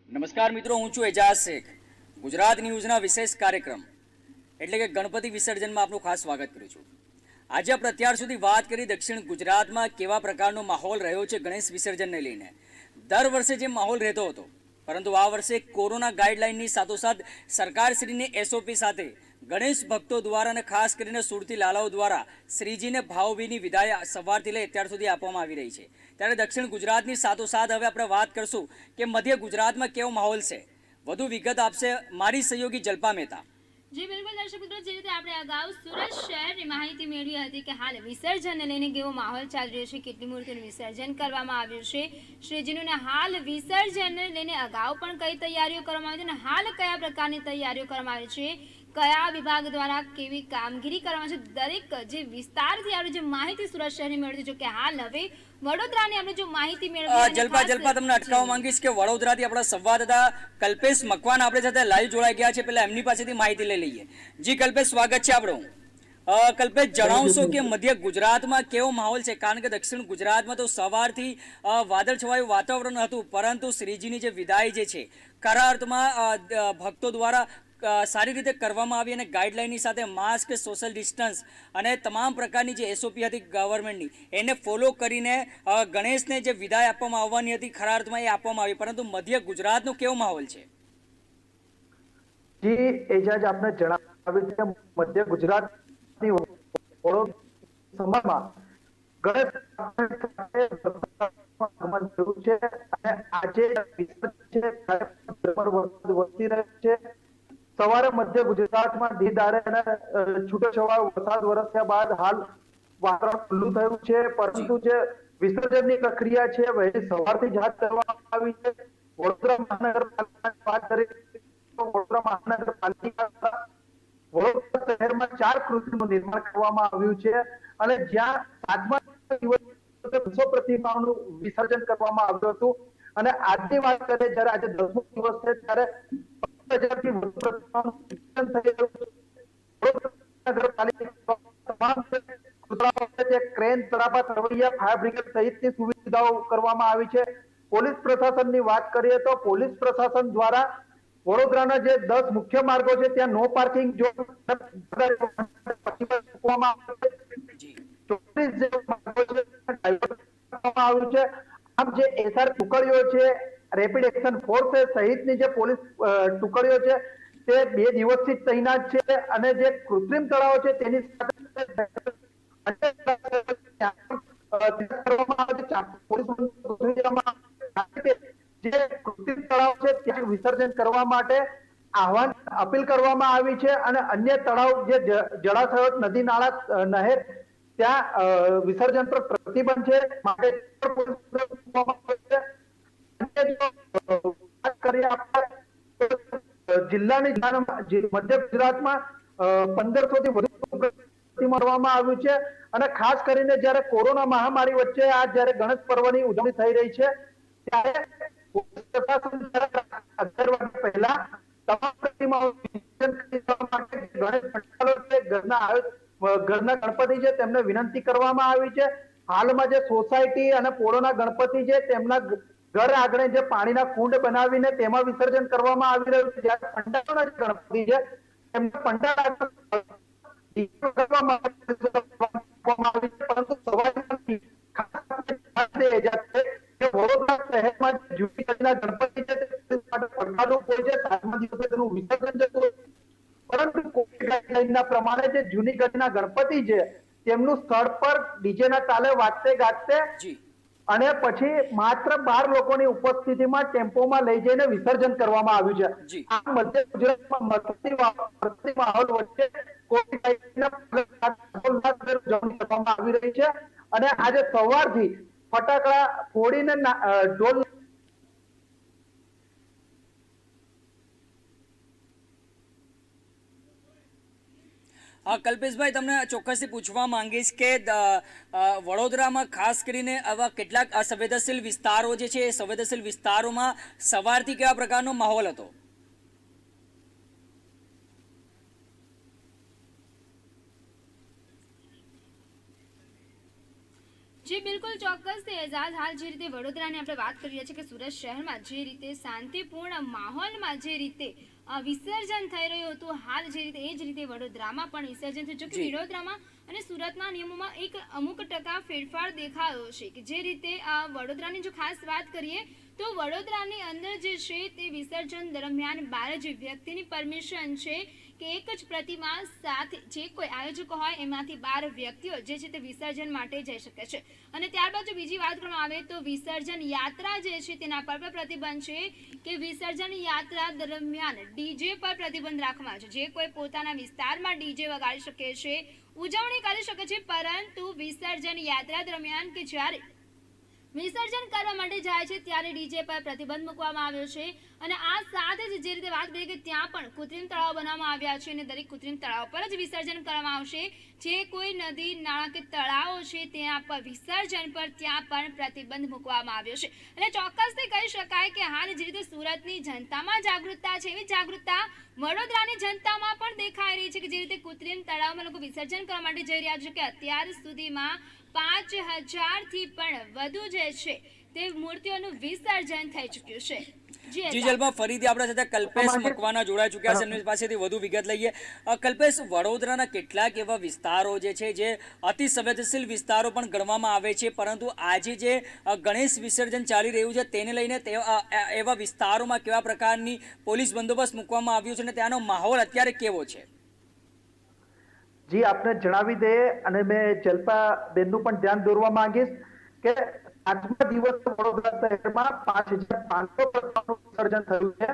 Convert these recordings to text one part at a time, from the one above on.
નમસ્કાર મિત્રો, હું છું એજાઝ શેખ. ગુજરાત ન્યૂઝના વિશેષ કાર્યક્રમ એટલે કે ગણપતિ વિસર્જનમાં આપનું ખાસ સ્વાગત કરું છું. આજે આપણે અત્યાર સુધી વાત કરી દક્ષિણ ગુજરાતમાં કેવા પ્રકારનો માહોલ રહ્યો છે ગણેશ વિસર્જનને લઈને. દર વર્ષે જે માહોલ રહેતો હતો, પરંતુ આ વર્ષે કોરોના ગાઈડલાઇનની સાથોસાથ સરકારશ્રીની એસઓપી સાથે ગણેશ ભક્તો દ્વારા અને ખાસ કરીને સુરતી લાલાઓ દ્વારા શ્રીજીને ભાવભીની વિદાય સવારથી લઈ અત્યાર સુધી આપવામાં આવી રહી છે. ત્યારે દક્ષિણ ગુજરાતની સાથોસાથ હવે આપણે વાત કરશું કે મધ્ય ગુજરાતમાં કેવો માહોલ છે. વધુ વિગત આપશે મારી સહયોગી જલ્પા મહેતા. જી બિલકુલ દર્શક મિત્રો, જે રીતે આપણે અગાઉ સુરત શહેરની માહિતી મેળવી હતી કે હાલ વિસર્જનને લઈને કેવો માહોલ ચાલી રહ્યો છે, કેટલી મૂર્તિનું વિસર્જન કરવામાં આવ્યું છે શ્રીજીનું, ને હાલ વિસર્જનને લઈને અગાઉ પણ કઈ તૈયારીઓ કરવામાં આવી છે અને હાલ કયા પ્રકારની તૈયારીઓ કરવામાં આવી છે, કયા વિભાગ દ્વારા કેવી કામગીરી કરવામાં છે, દરેક જે વિસ્તારથી આપણે જે માહિતી સુરત શહેરની મેળવી છે. કે હાલ હવે વડોદરાની આપણે જો માહિતી મેળવી જલ્પા તમને અટકાવવા માંગીશ કે વડોદરાથી આપણા સંવાદદાતા કલ્પેશ મકવાન આપણે સાથે લાઈવ જોડાઈ ગયા છે. પહેલા એમની પાસેથી માહિતી લઈ લઈએ. જી કલ્પેશ, સ્વાગત છે આપણું. કલ્પેશ, જણાવશો કે મધ્ય ગુજરાતમાં કેવો માહોલ છે? કારણ કે દક્ષિણ ગુજરાતમાં તો સવારથી વાદળછવાયું વાતાવરણ હતું, પરંતુ શ્રીજીની જે વિદાય જે છે ખરા અર્થમાં ભક્તો દ્વારા સારી રીતે કરવામાં આવી અને ગાઈડલાઇનની સાથે માસ્ક, સોશિયલ ડિસ્ટન્સ અને તમામ પ્રકારની જે એસઓપી હતી ગવર્મેન્ટની એને ફોલો કરીને ગણેશને જે વિદાય આપવામાં આવવાની હતી ખરા અર્થમાં એ આપવામાં આવી. પરંતુ મધ્ય ગુજરાતનો કેવો માહોલ છે? જી એજાજ, આપને જણાવ્યું કે મધ્ય ગુજરાતની સમયમાં ગણેશ છે અને આજે વસ્તી રહે છે. સવારે મધ્ય ગુજરાતમાં ધીધારે અને છૂટોછવાયો વરસાદ વરસ્યા બાદ હાલ વાતાવરણ ખુલ્લું થયું છે, પરંતુ જે વિસર્જનની પ્રક્રિયા છે વહેલી સવારથી જ હાથ ધરવામાં આવી છે. વડોદરા મહાનગરપાલિકાની વાત કરીએ તો વડોદરા મહાનગરપાલિકા વડોદરા શહેરમાં 4 કૃતિનું નિર્માણ કરવામાં આવ્યું છે અને જ્યાં 7મા દિવસે 200 પ્રતિમાઓનું વિસર્જન કરવામાં આવ્યું હતું. અને આજની વાત કરીએ, જ્યારે આજે 10મો દિવસ છે, ત્યારે 50,000થી વધુ પ્રતિમાઓનું વિસર્જન થઈ રહ્યું છે. તમામ ક્રેન, તળાપા, તરવૈયા, ફાયર બ્રિગેડ સહિતની સુવિધાઓ કરવામાં આવી છે. પોલીસ પ્રશાસનની વાત કરીએ તો પોલીસ પ્રશાસન દ્વારા વડોદરાના જે 10 મુખ્ય માર્ગો છે ત્યાં નો પાર્કિંગ ઝોન મૂકવામાં આવ્યું છે. આમ જે એસઆર ટુકડીઓ છે, રેપિડ એક્શન ફોર્સ સહિતની જે પોલીસ ટુકડીઓ છે તે 2 દિવસથી તૈનાત છે અને જે કૃત્રિમ તળાવો છે તેની વિસર્જન કરવા માટે અપીલ કરવામાં આવી છે અને અન્ય તળાવ, જે જળાશયો, નદી નાળા, નહેર, ત્યાં વિસર્જન પર પ્રતિબંધ છે. માટે જિલ્લાની મધ્ય ગુજરાતમાં 1500 થી વધુ મળવામાં આવ્યું છે. અને ખાસ કરીને જ્યારે કોરોના મહામારી વચ્ચે આ જ્યારે ગણેશ પર્વની ઉજવણી થઈ રહી છે ત્યારે પહેલા તમામ પ્રતિમાઓ ઘરના ગણપતિ છે તેમને વિનંતી કરવામાં આવી છે. હાલમાં જે સોસાયટી અને પોળોના ગણપતિ છે તેમના ઘર આગળ જે પાણીના કુંડ બનાવીને તેમાં વિસર્જન કરવામાં આવી રહ્યું છે. જ્યારે પંડાલોના જે ગણપતિ છે તેમને પંડાળ પરંતુ વડોદરા શહેરમાં જૂની કચ્છના ગણપતિ છે તેનું વિસર્જન જતું, પરંતુ કોવિડ ગાઈડલાઈનના પ્રમાણે જે જૂની કચ્છના ગણપતિ છે તેમનું સ્થળ પર ડીજેના તાલે વાગતે ગાજતે અને પછી માત્ર 12 લોકોની ઉપસ્થિતિમાં ટેમ્પોમાં લઈ જઈને વિસર્જન કરવામાં આવ્યું છે. આ મધ્ય ગુજરાતમાં માહોલ વચ્ચે કરવામાં આવી રહી છે અને આજે સવારથી ફટાકડા ફોડીને ઢોલ કલ્પેશભાઈ, તમને ચોક્કસથી પૂછવા માંગીશ કે વડોદરામાં ખાસ કરીને આવા કેટલાક અસંવેદનશીલ વિસ્તારો જે છે એ સંવેદનશીલ વિસ્તારોમાં સવારથી કેવા પ્રકારનો માહોલ હતો? જી બિલકુલ ચોક્કસથી એજાજ. હાલ જે રીતે વડોદરાની આપણે વાત કરી રહ્યા છીએ કે સુરત શહેરમાં જે રીતે શાંતિપૂર્ણ માહોલમાં જે રીતે વિસર્જન થઈ રહ્યું હતું, હાલ જે રીતે એ જ રીતે વડોદરામાં પણ વિસર્જન થયું. જો કે વડોદરામાં અને સુરતના નિયમોમાં એક અમુક ટકા ફેરફાર દેખાયો છે કે જે રીતે વડોદરાની જો ખાસ વાત કરીએ તો વડોદરાની અંદર જે છે તે વિસર્જન દરમિયાન 12 જ વ્યક્તિની પરમિશન છે કે એક જ પ્રતિમા સાથે જે કોઈ આયોજકો હોય એમાંથી 12 વ્યક્તિઓ જે છે તે વિસર્જન માટે જઈ શકે છે. અને ત્યારબાદ જો બીજી વાત કરવામાં આવે તો વિસર્જન યાત્રા જે છે તેના પર પણ પ્રતિબંધ છે કે વિસર્જન યાત્રા દરમિયાન ડીજે પર પ્રતિબંધ રાખવામાં આવે છે. જે કોઈ પોતાના વિસ્તારમાં ડીજે વગાડી શકે છે, ઉજવણી કરી શકે છે, પરંતુ વિસર્જન યાત્રા દરમિયાન કે જ્યારે વિસર્જન કરવા માટે જાય છે ત્યારે ડીજે પર પ્રતિબંધ મૂકવામાં આવ્યો છે. અને આ સાથે જ જે રીતે વાત કરીએ કે ત્યાં પણ કૃત્રિમ તળાવ બનાવવામાં આવ્યા છે અને દરેક કૃત્રિમ તળાવ પર જ વિસર્જન કરવામાં આવશે. જે કોઈ નદી નાળા કે તળાવો છે ત્યાં પર વિસર્જન પર ત્યાં પણ પ્રતિબંધ મૂકવામાં આવ્યો છે. અને ચોક્કસથી કહી શકાય કે હાલ જે રીતે સુરતની જનતામાં જાગૃતતા છે એવી જાગૃતતા વડોદરાની જનતામાં પણ દેખાઈ રહી છે કે જે રીતે કૃત્રિમ તળાવમાં લોકો વિસર્જન કરવા માટે જઈ રહ્યા છે કે અત્યાર સુધીમાં 5000થી પણ વધુ જે છે તે મૂર્તિઓનું વિસર્જન થઈ ચૂક્યું છે. જી જલપા, ફરીથી આપણા સાથે કલ્પેશ મકવાના જોડાઈ ચૂક્યા છે, એમની પાસેથી વધુ વિગત લઈએ. કલ્પેશ, વડોદરાના કેટલાક એવા વિસ્તારો જે છે જે અતિ સંવેદનશીલ વિસ્તારો પણ ગણવામાં આવે છે, પરંતુ આજે જે ગણેશ વિસર્જન ચાલી રહ્યું છે તેને લઈને એવા વિસ્તારોમાં કેવા પ્રકારની પોલીસ બંદોબસ્ત મૂકવામાં આવ્યો છે અને ત્યાંનો માહોલ અત્યારે કેવો છે? જી આપને જણાવી દઈએ અને મેં જલ્પા બેનનું પણ ધ્યાન દોરવા માંગીશ કે આજના દિવસે વડોદરા શહેરમાં 5500 પ્રતિમાનું વિસર્જન થયું છે.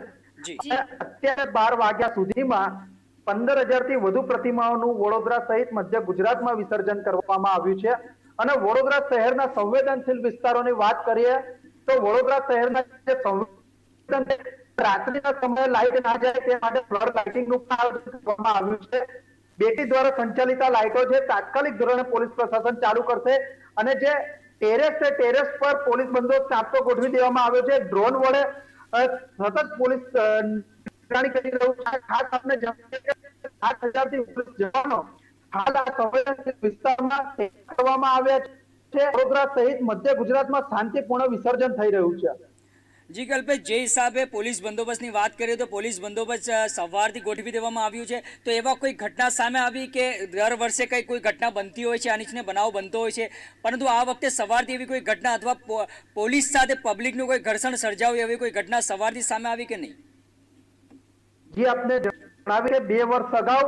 અત્યારે 12 વાગ્યા સુધીમાં 15000 થી વધુ પ્રતિમાઓનું વડોદરા સહિત મધ્ય ગુજરાતમાં વિસર્જન કરવામાં આવ્યું છે. અને વડોદરા શહેરના સંવેદનશીલ વિસ્તારોની વાત કરીએ તો વડોદરા શહેરના જે સંવેદનશીલ રાત્રિના સમયે લાઇટ ના જાય તે માટે ફ્લડ લાઇટિંગનું પણ આયોજન કરવામાં આવ્યું છે. બેટી દ્વારા સંચાલિત લાઇટો છે તાત્કાલિક ધોરણે પોલીસ પ્રશાસન ચાલુ કરશે. અને જે ટેરેસ છે ટેરેસ પર પોલીસ બંદોબસ્ત ચાંપતો ગોઠવી દેવામાં આવ્યો છે. ડ્રોન વડે સતત પોલીસ નિગરાણી કરી રહ્યું છે. ખાસ આપને જણાવીએ કે 8000 થી વધુ જવાનો હાલ આ સંવેદનશીલ વિસ્તારમાં કરવામાં આવ્યા છે. વડોદરા સહિત મધ્ય ગુજરાતમાં શાંતિપૂર્ણ વિસર્જન થઈ રહ્યું છે. જી કલ્પેશ, જે હિસાબે પોલીસ બંદોબસ્તની વાત કરીએ તો પોલીસ બંદોબસ્ત સવારથી ગોઠવી દેવામાં આવ્યું છે, તો એવા કોઈ ઘટના સામે આવી કે દર વર્ષે કોઈ ઘટના બનતી હોય છે, આની બનાવ બનતો હોય છે, પરંતુ આ વખતે સવારથી એવી કોઈ ઘટના અથવા પોલીસ સાથે પબ્લિકનું કોઈ ઘર્ષણ સર્જાવું એવી કોઈ ઘટના સવારથી સામે આવી કે નહીં? જી આપને જણાવી કે 2 વર્ષ અગાઉ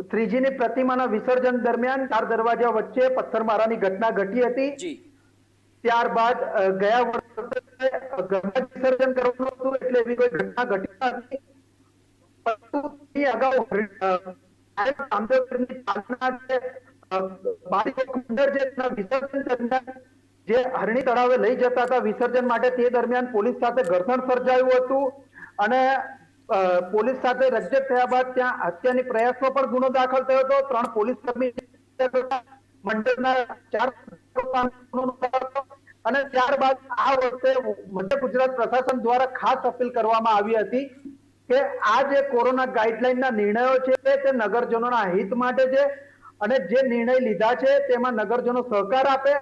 શ્રીજીની પ્રતિમાના વિસર્જન દરમિયાન 4 દરવાજા વચ્ચે પથ્થરમારાની ઘટના ઘટી હતી. ત્યારબાદ ગયા વર્ષે ઘરમાં વિસર્જન કરવાનું હતું એટલે એવી કોઈ ઘટના ઘટી નથી. પરંતુ તે અગાઉ રામદેવપીરની પાલના જે બાળકો મંડળ જે વિસર્જન દરમિયાન જે હરણી તળાવે લઈ જતા હતા વિસર્જન માટે, તે દરમિયાન પોલીસ સાથે ઘર્ષણ સર્જાયું હતું. અને પોલીસ સાથે રકઝક થયા બાદ ત્યાં હત્યાની પ્રયાસનો પણ ગુનો દાખલ થયો હતો. 3 પોલીસ કર્મી મંડળના 4 અને ત્યારબાદ આ વર્ષે મધ્ય ગુજરાત પ્રશાસન દ્વારા ખાસ અપીલ કરવામાં આવી હતી કે આ જે કોરોના ગાઈડલાઈનના નિર્ણયો છે તે નગરજનોના હિત માટે છે અને જે નિર્ણય લીધા છે તેમાં નગરજનો સહકાર આપે.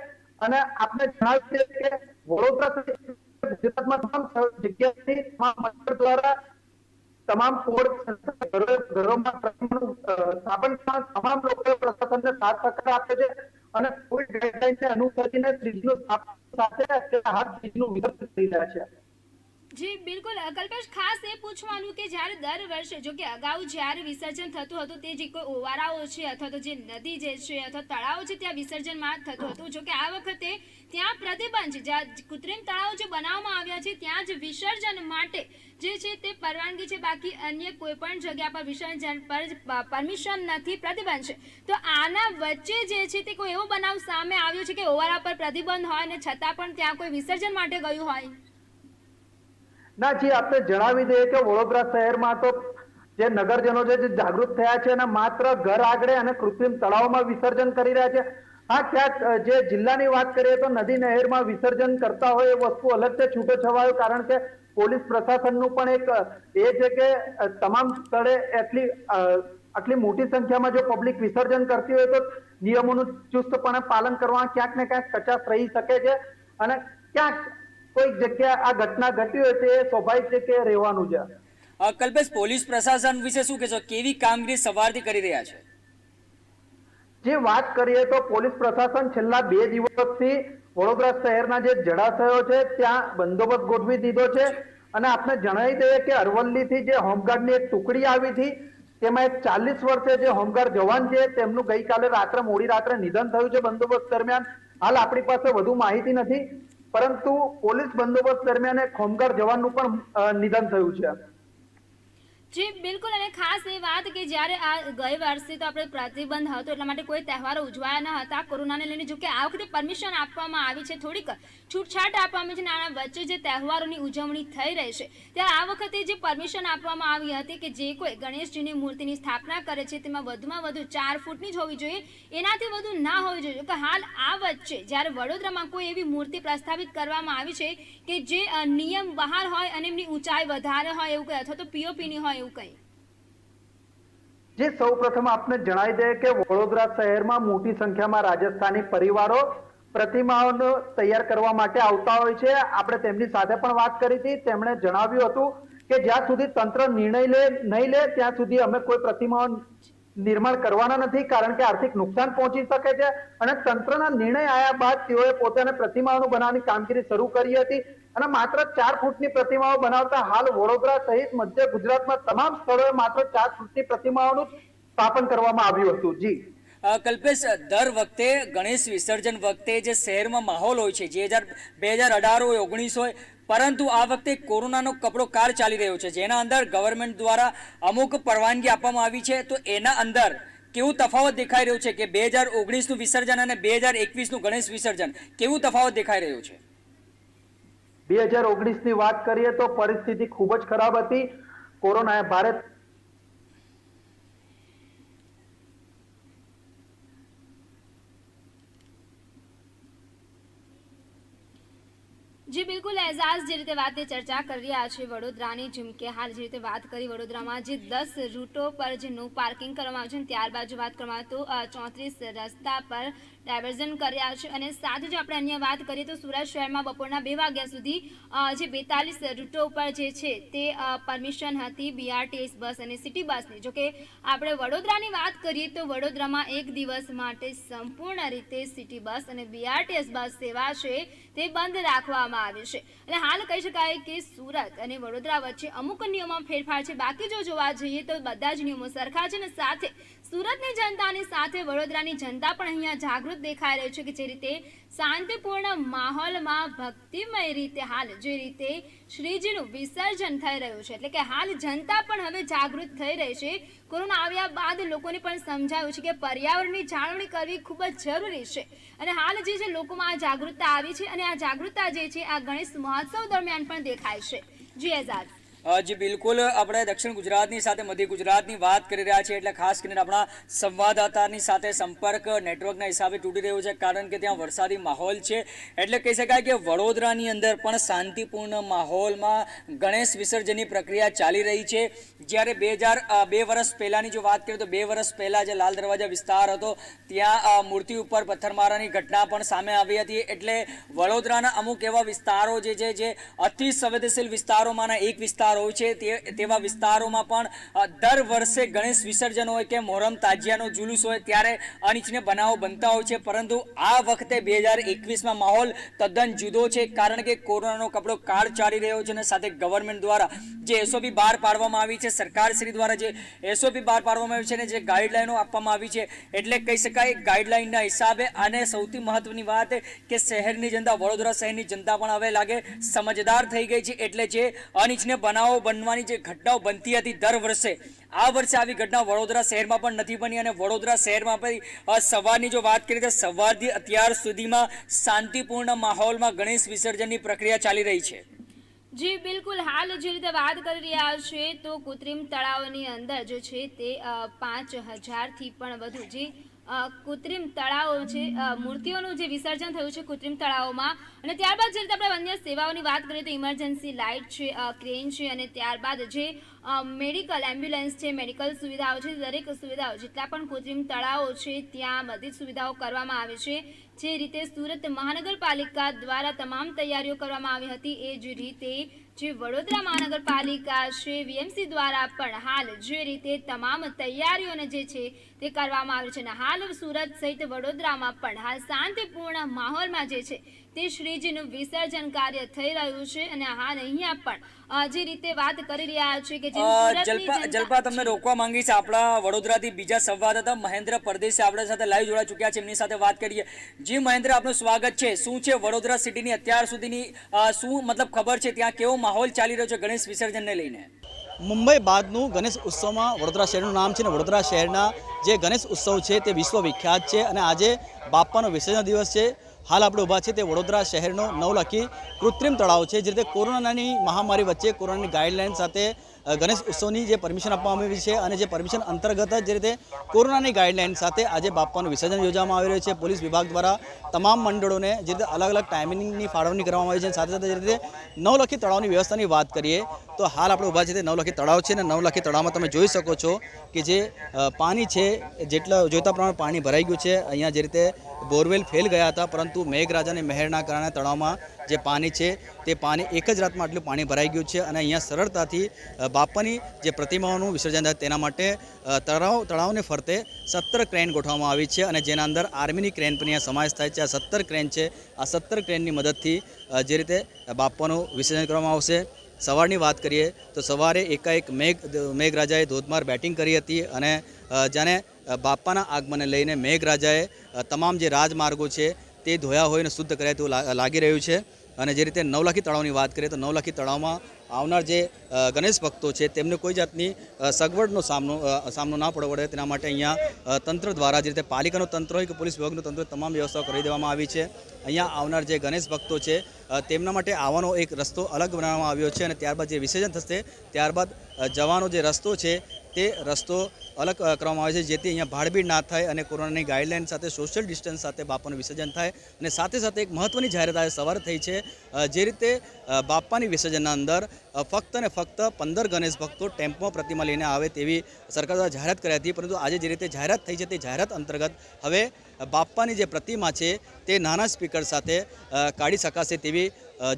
અને આપને જણાવીએ કે વડોદરા ગુજરાતમાં તમામ જગ્યાએથી મંડળ દ્વારા તમામ ઘરોમાં સ્થાપન તમામ લોકો પ્રશાસનને સાથ સહકાર આપે છે. અને કોઈ ગાઈડલાઈનને અનુસરીને શ્રીજીનું સ્થાપન સાથે હાથ શ્રીજીનું વિસર્જન થઈ રહ્યા છે. જી બિલકુલ કલ્પેશ, ખાસ એ પૂછવાનું કે જ્યારે દર વર્ષે જો કે અગાઉ જ્યારે વિસર્જન થતું હતું તે જે કોઈ ઓવારાઓ છે અથવા તો જે નદી જે છે અથવા તળાવ છે ત્યાં વિસર્જનમાં થતું હતું, જો કે આ વખતે ત્યાં પ્રતિબંધ છે. જ્યાં કૃત્રિમ તળાવ જે બનાવવામાં આવ્યા છે ત્યાં જ વિસર્જન માટે જે છે તે પરવાનગી છે, બાકી અન્ય કોઈ પણ જગ્યા પર વિસર્જન પર પરમિશન નથી, પ્રતિબંધ છે. તો આના વચ્ચે જે છે તે કોઈ એવો બનાવ સામે આવ્યો છે કે ઓવારા પર પ્રતિબંધ હોય અને છતાં પણ ત્યાં કોઈ વિસર્જન માટે ગયું હોય? ના જી, આપણે જણાવી દઈએ કે વડોદરા શહેરમાં તો જે નગરજનો છે જે જાગૃત થયા છે અને માત્ર ઘર આગળ અને કૃત્રિમ તળાવમાં વિસર્જન કરી રહ્યા છે. હા, ક્યાંક જે જિલ્લાની વાત કરીએ તો નદી નહેરમાં વિસર્જન કરતા હોય એ વસ્તુ અલગ છે, છૂટો છવાયો. કારણ કે પોલીસ પ્રશાસનનું પણ એક એ છે કે તમામ સ્થળે આટલી મોટી સંખ્યામાં જો પબ્લિક વિસર્જન કરતી હોય તો નિયમોનું ચુસ્તપણે પાલન કરવામાં ક્યાંક ને ક્યાંક કચાશ રહી શકે છે અને ક્યાંક કોઈક જગ્યાએ આ ઘટના ઘટી હોય તો એ સ્વાભાવિક છે કે રહેવાનું છે. કલ્પેશ, પોલીસ પ્રશાસન વિશે શું કહેશો? કેવી કામગીરી સવારથી કરી રહ્યા છે? જે વાત કરીએ તો પોલીસ પ્રશાસન છેલ્લા 2 દિવસથી વડોદરા શહેરના જે જળાશયો છે ત્યાં બંદોબસ્ત ગોઠવી દીધો છે અને આપને જણાવી દઈએ કે અરવલ્લીથી જે હોમગાર્ડની એક ટુકડી આવી હતી તેમાં એક 40 વર્ષીય જે હોમગાર્ડ જવાન છે તેમનું ગઈકાલે મોડી રાત્રે નિધન થયું છે બંદોબસ્ત દરમિયાન. હાલ આપણી પાસે વધુ માહિતી નથી, પરંતુ પોલીસ બંદોબસ્ત દરમિયાન એક હોમગાર્ડ જવાનનું પણ નિધન થયું છે. જી બિલકુલ, અને ખાસ એ વાત કે જ્યારે આ ગઈ વર્ષે તો આપણે પ્રતિબંધ હતો એટલા માટે કોઈ તહેવારો ઉજવાયા ન હતા કોરોનાને લઈને. જો કે આ વખતે પરમિશન આપવામાં આવી છે, થોડીક છૂટછાટ આપવામાં આવી છે, નાના વચ્ચે જે તહેવારોની ઉજવણી થઈ રહી છે ત્યારે આ વખતે જે પરમિશન આપવામાં આવી હતી કે જે કોઈ ગણેશજીની મૂર્તિની સ્થાપના કરે છે તેમાં વધુમાં વધુ 4 ફૂટની જ હોવી જોઈએ, એનાથી વધુ ના હોવી જોઈએ. કે હાલ આ વચ્ચે જ્યારે વડોદરામાં કોઈ એવી મૂર્તિ પ્રસ્થાપિત કરવામાં આવી છે કે જે નિયમ બહાર હોય અને એમની ઊંચાઈ વધારે હોય એવું કંઈ અથવા તો પીઓપીની હોય એવું કંઈ? જે સૌ પ્રથમ આપને જણાવી દે કે વડોદરા શહેરમાં મોટી સંખ્યામાં રાજસ્થાની પરિવારો પ્રતિમાઓનો તૈયાર કરવા માટે આવતા હોય છે. આપણે તેમની સાથે પણ વાત કરી હતી. તેમણે જણાવ્યું હતું કે જ્યાં સુધી તંત્ર નિર્ણય નહીં લે ત્યાં સુધી અમે કોઈ પ્રતિમાઓ નિર્માણ કરવાના નથી, કારણ કે આર્થિક નુકસાન પહોંચી શકે છે. અને તંત્રના નિર્ણય આવ્યા બાદ તેઓએ પોતાને પ્રતિમાઓનું બનાવવાની કામગીરી શરૂ કરી હતી અને માત્ર 4 ફૂટની પ્રતિમાઓ બનાવતા હાલ વડોદરા સહિત મધ્ય ગુજરાતમાં તમામ સ્થળોએ માત્ર 4 ફૂટની પ્રતિમાઓનું સ્થાપન કરવામાં આવ્યું હતું. જી કલ્પેશ, દર વખતે ગણેશ વિસર્જન વખતે જે શહેરમાં માહોલ હોય છે, 2018 હોય 19 હોય, પરંતુ આ વખતે કોરોનાનો કપડો કાળ ચાલી રહ્યો છે, જેના અંદર ગવર્મેન્ટ દ્વારા અમુક પરવાનગી આપવામાં આવી છે. તો એના અંદર કેવું તફાવત દેખાઈ રહ્યું છે કે 2019નું વિસર્જન અને 2021નું ગણેશ વિસર્જન, કેવું તફાવત દેખાઈ રહ્યું છે? 2019ની વાત કરીએ તો પરિસ્થિતિ ખૂબ જ ખરાબ હતી. કોરોનાએ ભારે જી બિલકુલ, એઝાઝ જે રીતે વાતની ચર્ચા કરી રહ્યા છે વડોદરાની, જેમ કે હાલ જે રીતે વાત કરી વડોદરામાં જે 10 રૂટો પર જે નો પાર્કિંગ કરવામાં આવ્યું છે, ત્યારબાદ જો વાત કરવામાં તો 34 રસ્તા પર ડાયવર્ઝન કર્યા છે. અને સાથે જો આપણે અન્ય વાત કરીએ તો સુરત શહેરમાં બપોરના 2 વાગ્યા સુધી જે 42 રૂટો ઉપર જે છે તે પરમિશન હતી બીઆરટીએસ બસ અને સિટી બસની. જોકે આપણે વડોદરાની વાત કરીએ તો વડોદરામાં એક દિવસ માટે સંપૂર્ણ રીતે સિટી બસ અને બીઆરટીએસ બસ સેવા છે તે બંધ રાખવામાં આવી છે. અને હાલ કહી શકાય કે સુરત અને વડોદરા વચ્ચે અમુક નિયમોમાં ફેરફાર છે, બાકી જો જોવા જઈએ તો બધા જ નિયમો સરખા છે. અને સાથે સુરતની જનતાની સાથે વડોદરાની જનતા પણ અહીંયા જાગૃત દેખાઈ રહી છે કે જે રીતે શાંતિપૂર્ણ માહોલમાં ભક્તિમય રીતે હાલ જે રીતે શ્રીજીનું વિસર્જન થઈ રહ્યું છે, એટલે કે હાલ જનતા પણ હવે જાગૃત થઈ રહી છે. કોરોના આવ્યા બાદ લોકોને પણ સમજાયું છે કે પર્યાવરણની જાળવણી કરવી ખૂબ જ જરૂરી છે. અને હાલ જે છે લોકોમાં આ જાગૃતતા આવી છે અને આ જાગૃતતા જે છે આ ગણેશ મહોત્સવ દરમિયાન પણ દેખાય છે. જી એઝાદ. જી બિલકુલ, આપણે દક્ષિણ ગુજરાતની સાથે મધ્ય ગુજરાતની વાત કરી રહ્યા છીએ એટલે ખાસ કરીને આપણા સંવાદદાતાની સાથે સંપર્ક નેટવર્કના હિસાબે તૂટી રહ્યો છે, કારણ કે ત્યાં વરસાદી માહોલ છે. એટલે કહી શકાય કે વડોદરાની અંદર પણ શાંતિપૂર્ણ માહોલમાં ગણેશ વિસર્જનની પ્રક્રિયા ચાલી રહી છે. જ્યારે 2 વર્ષ પહેલાંની જો વાત કરીએ તો 2 વર્ષ પહેલાં જે લાલ દરવાજા વિસ્તાર હતો ત્યાં મૂર્તિ ઉપર પથ્થરમારાની ઘટના પણ સામે આવી હતી. એટલે વડોદરાના અમુક એવા વિસ્તારો જે છે જે અતિ સંવેદનશીલ વિસ્તારોમાંના એક વિસ્તાર હોય છે, તેવા વિસ્તારોમાં પણ દર વર્ષે ગણેશ વિસર્જન હોય કે મોહરમ તાજિયાનો જુલુસ હોય ત્યારે અનિચ્છનીય બનાવો બનતા હોય છે. પરંતુ આ વખતે 2021માં માહોલ તદ્દન જુદો છે, કારણ કે કોરોનાનો કપડો કાળ ચાલી રહ્યો છે અને સાથે ગવર્મેન્ટ દ્વારા જે એસઓપી બહાર પાડવામાં આવી છે, સરકારશ્રી દ્વારા જે એસઓપી બહાર પાડવામાં આવી છે અને જે ગાઈડલાઈનો આપવામાં આવી છે, એટલે કહી શકાય ગાઈડલાઈનના હિસાબે. અને સૌથી મહત્વની વાત કે શહેરની જનતા, વડોદરા શહેરની જનતા પણ હવે લાગે સમજદાર થઈ ગઈ છે. એટલે જે અનિચ્છનીય બનાવો બનવાની જે ઘટનાઓ બનતી હતી દર વર્ષે, આ વર્ષે આવી ઘટના વડોદરા શહેરમાં પણ નથી બની. અને વડોદરા શહેરમાં પણ સવારની જો વાત કરીએ તો સવારથી અત્યાર સુધીમાં શાંતિપૂર્ણ માહોલમાં ગણેશ વિસર્જનની પ્રક્રિયા ચાલી રહી છે. જી બિલકુલ, હાલ જે રીતે વાત કરી રહ્યા છે તો કૃત્રિમ તળાવની અંદર જે છે તે 5000થી પણ વધુ જે કૃત્રિમ તળાવો છે, મૂર્તિઓનું જે વિસર્જન થયું છે કૃત્રિમ તળાવોમાં. અને ત્યારબાદ જે રીતે આપણે અન્ય સેવાઓની વાત કરીએ તો ઇમરજન્સી લાઇટ છે, ક્રેન છે, અને ત્યારબાદ જે મેડિકલ એમ્બ્યુલન્સ છે, મેડિકલ સુવિધાઓ છે, દરેક સુવિધાઓ જેટલા પણ કૃત્રિમ તળાવો છે ત્યાં બધી જ સુવિધાઓ કરવામાં આવી છે. જે રીતે સુરત મહાનગરપાલિકા દ્વારા તમામ તૈયારીઓ કરવામાં આવી હતી એ જ રીતે જે વડોદરા મહાનગરપાલિકા છે વીએમસી દ્વારા પણ હાલ જે રીતે તમામ તૈયારીઓને જે છે તે કરવામાં આવી છે. અને હાલ સુરત સહિત વડોદરામાં પણ હાલ શાંતિપૂર્ણ માહોલમાં જે છે તે શ્રીજીનું વિસર્જન કાર્ય થઈ રહ્યું છે. અને હાલ અહીંયા પણ જે રીતે વાત કરી રહ્યા છે કે જલ્પા તમને રોકવા માંગીશ. આપણા વડોદરાથી બીજા સંવાદદાતા મહેન્દ્ર પરદેશી આપણા સાથે લાઈવ જોડા ચૂક્યા છે, એમની સાથે વાત કરીએ. જી મહેન્દ્ર, આપનું સ્વાગત છે. શું છે વડોદરા સિટીની અત્યાર સુધીની શું મતલબ ખબર છે, ત્યાં કેવો માહોલ ચાલી રહ્યો છે ગણેશ વિસર્જનને લઈને? મુંબઈ બાદનું ગણેશ ઉત્સવમાં વડોદરા શહેરનું નામ છે, અને વડોદરા શહેરના જે ગણેશ ઉત્સવ છે તે વિશ્વ વિખ્યાત છે. અને આજે બાપાનો વિસર્જન દિવસ છે. હાલ આપણે ઊભા છે તે વડોદરા શહેરનો નવલખી કૃત્રિમ તળાવ છે. જે રીતે કોરોનાની મહામારી વચ્ચે કોરોનાની ગાઈડલાઇન સાથે ગણેશ ઉત્સવની જે પરમિશન આપવામાં આવી છે, અને જે પરમિશન અંતર્ગત જે રીતે કોરોનાની ગાઈડલાઇન સાથે આજે બાપાનું વિસર્જન યોજવામાં આવી રહ્યું છે. પોલીસ વિભાગ દ્વારા તમામ મંડળોને જે રીતે અલગ અલગ ટાઈમિંગની ફાળવણી કરવામાં આવી છે. સાથે સાથે જે રીતે નવલખી તળાવની વ્યવસ્થાની વાત કરીએ તો હાલ આપણે ઊભા છે તે નવલખી તળાવ છે, અને નવલખી તળાવમાં તમે જોઈ શકો છો કે જે પાણી છે જેટલા જોઈતા પ્રમાણે પાણી ભરાઈ ગયું છે. અહીંયા જે રીતે બોરવેલ ફેલ ગયા હતા, પરંતુ મેઘરાજાની મહેરના કારણે તળાવમાં જે પાણી છે તે પાણી એક જ રાતમાં આટલું પાણી ભરાઈ ગયું છે. અને અહીંયા સરળતાથી બાપાની જે પ્રતિમાઓનું વિસર્જન થાય તેના માટે તળાવને ફરતે 17 ક્રેન ગોઠવવામાં આવી છે, અને જેના અંદર આર્મીની ક્રેન પણ અહીંયા સમાવેશ થાય છે. આ 17 ક્રેન છે. આ 17 ક્રેનની મદદથી જે રીતે બાપાનું વિસર્જન કરવામાં આવશે. સવારની વાત કરીએ તો સવારે એકાએક મેઘરાજાએ ધોધમાર બેટિંગ કરી હતી, અને જાણે બાપાના આગમનને લઈને મેઘરાજાએ તમામ જે રાજમાર્ગો છે તે ધોયા હોય અને શુદ્ધ કર્યા તેવું લાગી રહ્યું છે. અને જે રીતે નવલખી તળાવની વાત કરીએ તો નવલખી તળાવમાં આવનાર જે ગણેશ ભક્તો છે તેમને કોઈ જાતની સગવડનો સામનો ના પડવો પડે તેના માટે અહીંયા તંત્ર દ્વારા જે રીતે પાલિકાનું તંત્ર હોય કે પોલીસ વિભાગનું તંત્ર તમામ વ્યવસ્થાઓ કરી દેવામાં આવી છે. અહીંયા આવનાર જે ગણેશ ભક્તો છે તેમના માટે આવવાનો એક રસ્તો અલગ બનાવવામાં આવ્યો છે, અને ત્યારબાદ જે વિસર્જન થશે ત્યારબાદ જવાનો જે રસ્તો છે તે રસ્તો અલગ કરવામાં આવે છે, જેથી અહીંયા ભાડભીડ ના થાય અને કોરોનાની ગાઈડલાઇન સાથે સોશિયલ ડિસ્ટન્સ સાથે બાપાનું વિસર્જન થાય. અને સાથે સાથે એક મહત્ત્વની જાહેરાત આજે સવારે થઈ છે. જે રીતે બાપાની વિસર્જનના અંદર ફક્ત ને ફક્ત 15 ગણેશ ભક્તો ટેમ્પોમાં પ્રતિમા લઈને આવે તેવી સરકાર દ્વારા જાહેરાત કરી હતી, પરંતુ આજે જે રીતે જાહેરાત થઈ છે તે જાહેરાત અંતર્ગત હવે બાપાની જે પ્રતિમા છે તે નાના સ્પીકર સાથે કાઢી શકાશે તેવી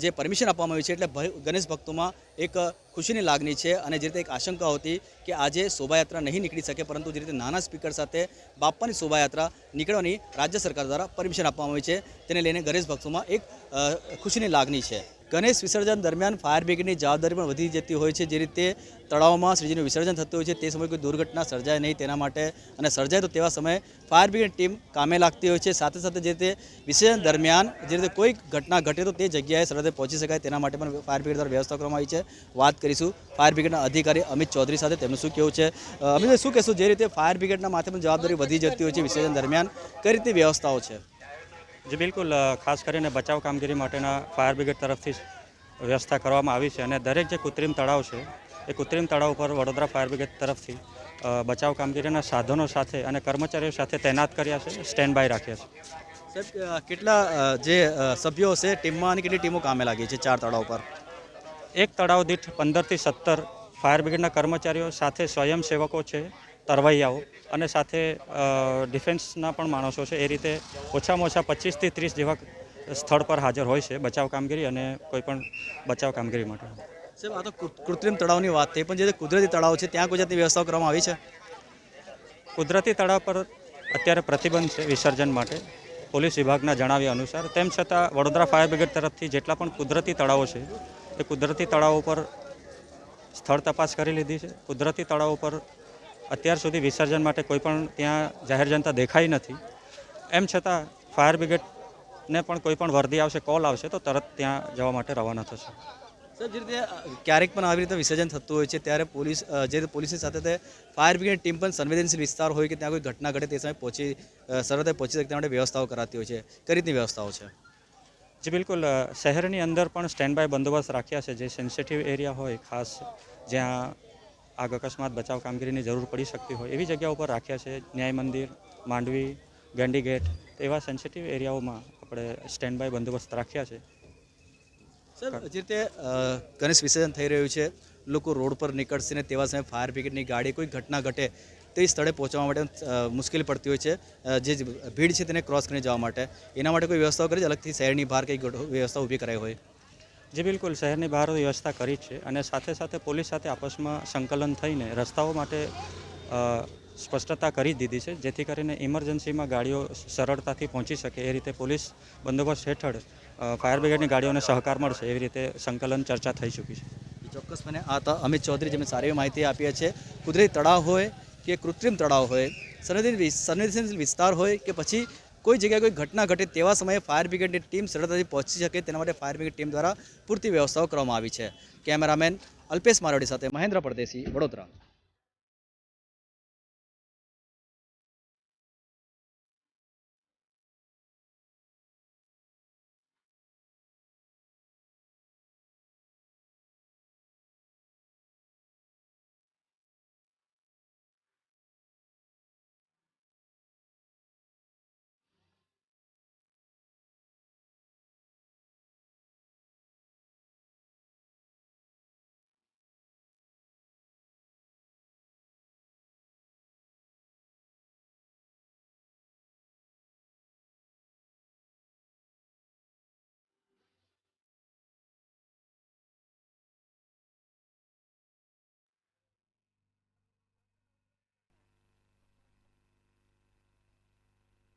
જે પરમિશન આપવામાં આવી છે. એટલે ગણેશ ભક્તોમાં એક ખુશીની લાગણી છે. અને જે રીતે એક આશંકા હતી કે આજે શોભાયાત્રા નહીં નીકળી શકે, પરંતુ જે રીતે નાના સ્પીકર સાથે બાપાની શોભાયાત્રા નીકળવાની રાજ્ય સરકાર દ્વારા પરમિશન આપવામાં આવી છે, તેને લઈને ગણેશ ભક્તોમાં એક ખુશીની લાગણી છે. ગણેશ વિસર્જન દરમિયાન ફાયર બ્રિગેડની જવાબદારી પણ વધી જતી હોય છે. જે રીતે તળાવમાં શ્રીજીનું વિસર્જન થતું હોય છે તે સમયે કોઈ દુર્ઘટના સર્જાય નહીં તેના માટે, અને સર્જાય તો તેવા સમયે ફાયર બ્રિગેડ ટીમ કામે લાગતી હોય છે. સાથે સાથે જે રીતે વિસર્જન દરમિયાન જે રીતે કોઈ ઘટના ઘટે તો તે જગ્યાએ સરળતે પહોંચી શકાય તેના માટે પણ ફાયર બ્રિગેડ દ્વારા વ્યવસ્થા કરવામાં આવી છે. વાત કરીશું ફાયર બ્રિગેડના અધિકારી અમિત ચૌધરી સાથે, તેમનું શું કહેવું છે. અમિત, શું કહેશું, જે રીતે ફાયર બ્રિગેડના માથે પણ જવાબદારી વધી જતી હોય છે વિસર્જન દરમિયાન, કઈ રીતની વ્યવસ્થાઓ છે? જી બિલકુલ, ખાસ કરીને બચાવ કામગીરી માટેના ફાયર બ્રિગેડ તરફથી વ્યવસ્થા કરવામાં આવી છે. અને દરેક જે કૃત્રિમ તળાવ છે એ કૃત્રિમ તળાવ પર વડોદરા ફાયર બ્રિગેડ તરફથી બચાવ કામગીરીના સાધનો સાથે અને કર્મચારીઓ સાથે તૈનાત કર્યા છે, સ્ટેન્ડ બાય રાખ્યા છે. સાહેબ, કેટલા જે સભ્યો છે ટીમમાં અને કેટલી ટીમો કામે લાગી છે 4 તળાવ પર? એક તળાવ દીઠ 15 થી 17 ફાયર બ્રિગેડના કર્મચારીઓ સાથે સ્વયંસેવકો છે, તરવૈયાઓ, અને સાથે ડિફેન્સના પણ માણસો છે. એ રીતે ઓછામાં ઓછા 25 થી 30 જેવા સ્થળ પર હાજર હોય છે બચાવ કામગીરી અને કોઈ પણ બચાવ કામગીરી માટે. સાહેબ, આ તો કૃત્રિમ તળાવની વાત થઈ, પણ જે કુદરતી તળાવ છે ત્યાં કોઈ જાતની વ્યવસ્થા કરવામાં આવી છે? કુદરતી તળાવ પર અત્યારે પ્રતિબંધ છે વિસર્જન માટે પોલીસ વિભાગના જણાવ્યા અનુસાર. તેમ છતાં વડોદરા ફાયર બ્રિગેડ તરફથી જેટલા પણ કુદરતી તળાવો છે એ કુદરતી તળાવો પર સ્થળ તપાસ કરી લીધી છે. કુદરતી તળાવો પર અત્યાર સુધી વિસર્જન માટે કોઈ પણ ત્યાં જાહેર જનતા દેખાઈ નથી. એમ છતાં ફાયર બ્રિગેડને પણ કોઈ પણ વર્દી આવશે, કોલ આવશે તો તરત ત્યાં જવા માટે રવાના થશે. સર, જે રીતે ક્યારેક પણ આવી રીતે વિસર્જન થતું હોય છે ત્યારે પોલીસની સાથે ફાયર બ્રિગેડ ટીમ પણ સંવેદનશીલ વિસ્તાર હોય કે ત્યાં કોઈ ઘટના ઘટે તે સમયે સરળતે પહોંચી શકે તે માટે વ્યવસ્થાઓ કરાતી હોય છે. કઈ રીતની વ્યવસ્થાઓ છે? જી બિલકુલ, શહેરની અંદર પણ સ્ટેન્ડ બાય બંદોબસ્ત રાખ્યા છે. જે સેન્સિટિવ એરિયા હોય, ખાસ જ્યાં આગ અકસ્માત બચાવ કામગીરીની જરૂર પડી શકતી હોય એવી જગ્યાઓ પર રાખ્યા છે. ન્યાય મંદિર, માંડવી, ગેન્ડી ગેટ એવા સેન્સિટિવ એરિયાઓમાં આપણે સ્ટેન્ડ બાય બંદોબસ્ત રાખ્યા છે. સર જે રીતે ગણેશ વિસર્જન થઈ રહ્યું છે, લોકો રોડ પર નીકળશે ને તેવા સમયે ફાયર બ્રિગેડની ગાડી કોઈ ઘટના ઘટે તે સ્થળે પહોંચવા માટે મુશ્કેલી પડતી હોય છે, જે ભીડ છે તેને ક્રોસ કરીને જવા માટે એના માટે કોઈ વ્યવસ્થાઓ કરી છે? અલગથી શહેરની બહાર કંઈ વ્યવસ્થા ઊભી કરાઈ હોય? જે બિલકુલ શહેરની બહાર વ્યવસ્થા કરી જ છે અને સાથે સાથે પોલીસ સાથે આપસમાં સંકલન થઈને રસ્તાઓ માટે સ્પષ્ટતા કરી દીધી છે, જેથી કરીને ઇમરજન્સીમાં ગાડીઓ સરળતાથી પહોંચી શકે એ રીતે પોલીસ બંદોબસ્ત હેઠળ ફાયર બ્રિગેડની ગાડીઓને સહકાર મળશે એવી રીતે સંકલન ચર્ચા થઈ ચૂકી છે. ચોક્કસપણે આ હતા અમિત ચૌધરી, જેમણે સારી માહિતી આપી છે. કુદરતી તળાવ હોય કે કૃત્રિમ તળાવ હોય, સંવેદનશીલ વિસ્તાર હોય કે પછી કોઈ જગ્યાએ કોઈ ઘટના ઘટે તેવા સમયે ફાયર બ્રિગેડની ટીમ સરળતાથી પહોંચી શકે તેના માટે ફાયર બ્રિગેડ ટીમ દ્વારા પૂરતી વ્યવસ્થાઓ કરવામાં આવી છે. કેમેરામેન અલ્પેશ મારવાડી સાથે મહેન્દ્ર પરદેશી, વડોદરા.